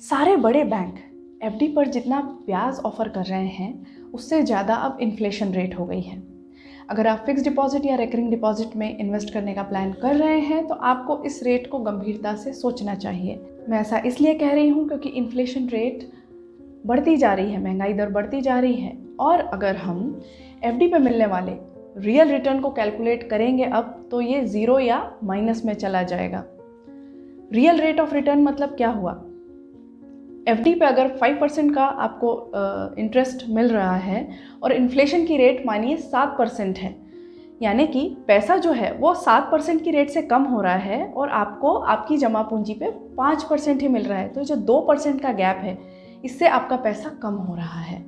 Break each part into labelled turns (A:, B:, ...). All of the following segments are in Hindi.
A: सारे बड़े बैंक एफडी पर जितना ब्याज ऑफर कर रहे हैं उससे ज़्यादा अब इन्फ्लेशन रेट हो गई है। अगर आप फिक्स डिपॉजिट या रेकरिंग डिपॉजिट में इन्वेस्ट करने का प्लान कर रहे हैं तो आपको इस रेट को गंभीरता से सोचना चाहिए। मैं ऐसा इसलिए कह रही हूँ क्योंकि इन्फ्लेशन रेट बढ़ती जा रही है, महंगाई दर बढ़ती जा रही है और अगर हम एफडी पे मिलने वाले रियल रिटर्न को कैलकुलेट करेंगे अब तो ये ज़ीरो या माइनस में चला जाएगा। रियल रेट ऑफ रिटर्न मतलब क्या हुआ? एफडी पे अगर 5% का आपको इंटरेस्ट मिल रहा है और इन्फ्लेशन की रेट मानिए 7% है, यानी कि पैसा जो है वो 7% की रेट से कम हो रहा है और आपको आपकी जमा पूंजी पे 5% ही मिल रहा है। तो जो 2% का गैप है इससे आपका पैसा कम हो रहा है।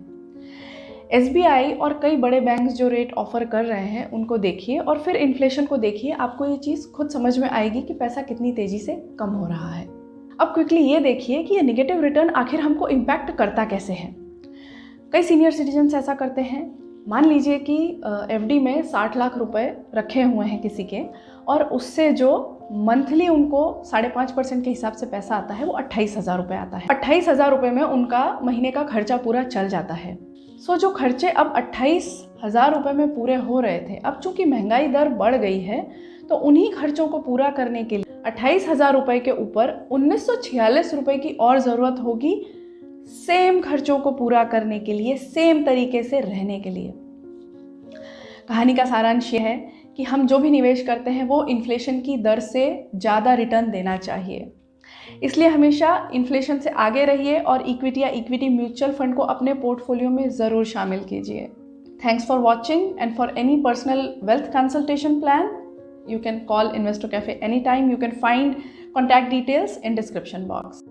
A: एसबीआई और कई बड़े बैंक्स जो रेट ऑफर कर रहे हैं उनको देखिए और फिर इन्फ्लेशन को देखिए, आपको ये चीज़ खुद समझ में आएगी कि पैसा कितनी तेज़ी से कम हो रहा है। अब क्विकली ये देखिए कि ये नेगेटिव रिटर्न आखिर हमको इम्पैक्ट करता कैसे है। कई सीनियर सिटीजन्स ऐसा करते हैं, मान लीजिए कि एफडी में 60 लाख रुपए रखे हुए हैं किसी के और उससे जो मंथली उनको 5.5% के हिसाब से पैसा आता है वो 28,000 रुपये आता है। 28,000 रुपये में उनका महीने का खर्चा पूरा चल जाता है। जो खर्चे अब 28,000 रुपये में पूरे हो रहे थे, अब चूंकि महंगाई दर बढ़ गई है तो उन्हीं खर्चों को पूरा करने के लिए 28,000 रुपये के ऊपर 1946 रुपये की और ज़रूरत होगी सेम खर्चों को पूरा करने के लिए, सेम तरीके से रहने के लिए। कहानी का सारांश ये है कि हम जो भी निवेश करते हैं वो इन्फ्लेशन की दर से ज़्यादा रिटर्न देना चाहिए। इसलिए हमेशा इन्फ्लेशन से आगे रहिए और इक्विटी या इक्विटी म्यूचुअल फंड को अपने पोर्टफोलियो में ज़रूर शामिल कीजिए। Thanks for watching and for any personal wealth consultation plan you can call Investor Cafe anytime. You can find contact details in description box.